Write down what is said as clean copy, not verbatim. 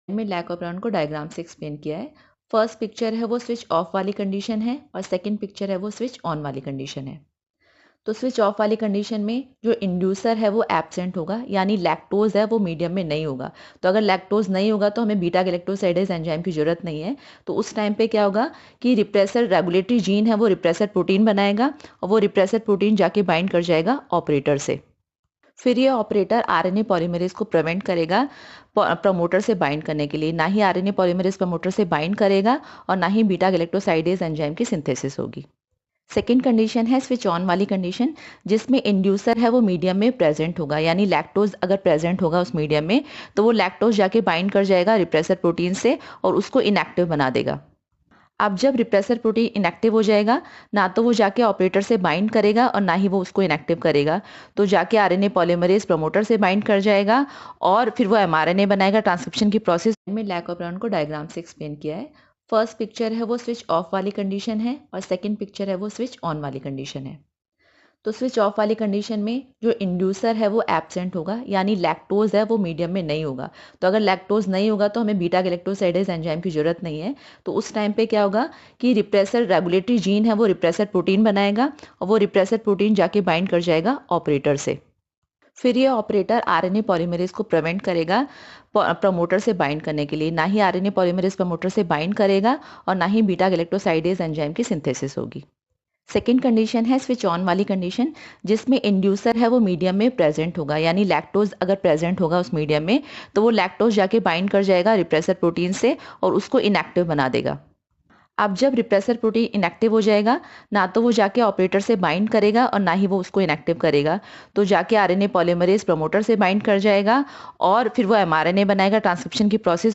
में lack of को diagram से एक्सप्लेन किया है। फर्स्ट पिक्चर है वो स्विच ऑफ वाली कंडीशन है और सेकंड पिक्चर है वो स्विच ऑन वाली कंडीशन है। तो स्विच ऑफ वाली कंडीशन में जो इंड्यूसर है वो एब्सेंट होगा, यानी लैक्टोज है वो मीडियम में नहीं होगा। तो अगर लैक्टोज नहीं होगा तो हमें बीटा गैलेक्टोसाइडेज एंजाइम की जरूरत नहीं है। तो उस टाइम पे क्या होगा कि रिप्रेसर रेगुलेटरी जीन है वो रिप्रेसर प्रोटीन बनाएगा और वो रिप्रेसर प्रोटीन जाके बाइंड कर जाएगा ऑपरेटर से। फिर ये ऑपरेटर आरएनए पॉलीमरेज को प्रिवेंट करेगा प्रमोटर से बाइंड करने के लिए। ना ही आरएनए पॉलीमरेज प्रमोटर से बाइंड करेगा और ना ही बीटा गैलेक्टोसाइडेज एंजाइम की सिंथेसिस होगी। सेकेंड कंडीशन है स्विच ऑन वाली कंडीशन, जिसमें इंड्यूसर है वो मीडियम में प्रेजेंट होगा, यानी लैक्टोज अगर प्रेजेंट होगा उस मीडियम में तो वो लैक्टोज जाके बाइंड कर जाएगा रिप्रेसर प्रोटीन से और उसको इनएक्टिव बना देगा। अब जब रिप्रेसर प्रोटीन इनएक्टिव हो जाएगा, ना तो वो जाके ऑपरेटर से बाइंड करेगा और ना ही वो उसको इनएक्टिव करेगा, तो जाके आरएनए पॉलीमरेज प्रमोटर से बाइंड कर जाएगा और फिर वो एमआरएनए बनाएगा। ट्रांसक्रिप्शन की प्रोसेस में लैक ऑफ को डायग्राम से एक्सप्लेन किया है। फर्स्ट पिक्चर है वो स्विच ऑफ वाली कंडीशन है और सेकंड पिक्चर है वो स्विच ऑन वाली कंडीशन है। तो स्विच ऑफ वाली कंडीशन में जो इंड्यूसर है वो एब्सेंट होगा, यानी लैक्टोज है वो मीडियम में नहीं होगा। तो अगर लैक्टोज नहीं होगा तो हमें बीटा गैलेक्टोसाइडेज एंजाइम की जरूरत नहीं है। तो उस टाइम पे क्या होगा कि रिप्रेसर रेगुलेटरी जीन है वो रिप्रेसर प्रोटीन बनाएगा और वो रिप्रेसर प्रोटीन जाके बाइंड कर जाएगा ऑपरेटर से। फिर ये ऑपरेटर आरएनए पॉलीमरेज को प्रिवेंट करेगा प्रमोटर से बाइंड करने के लिए। ना ही आरएनए पॉलीमरेज प्रमोटर से बाइंड करेगा और ना ही बीटा गैलेक्टोसाइडेज एंजाइम की सिंथेसिस होगी। सेकेंड कंडीशन है स्विच ऑन वाली कंडीशन, जिसमें इंड्यूसर है वो मीडियम में प्रेजेंट होगा, यानी लैक्टोज अगर प्रेजेंट होगा उस मीडियम में तो वो लैक्टोज जाके बाइंड कर जाएगा रिप्रेसर प्रोटीन से और उसको इनएक्टिव बना देगा। अब जब रिप्रेसर प्रोटीन इनएक्टिव हो जाएगा, ना तो वो जाके ऑपरेटर से बाइंड करेगा और ना ही वो उसको इनएक्टिव करेगा, तो जाके आरएनए पॉलीमरेज प्रमोटर से बाइंड कर जाएगा और फिर वो एमआरएनए बनाएगा। ट्रांसक्रिप्शन की प्रोसेस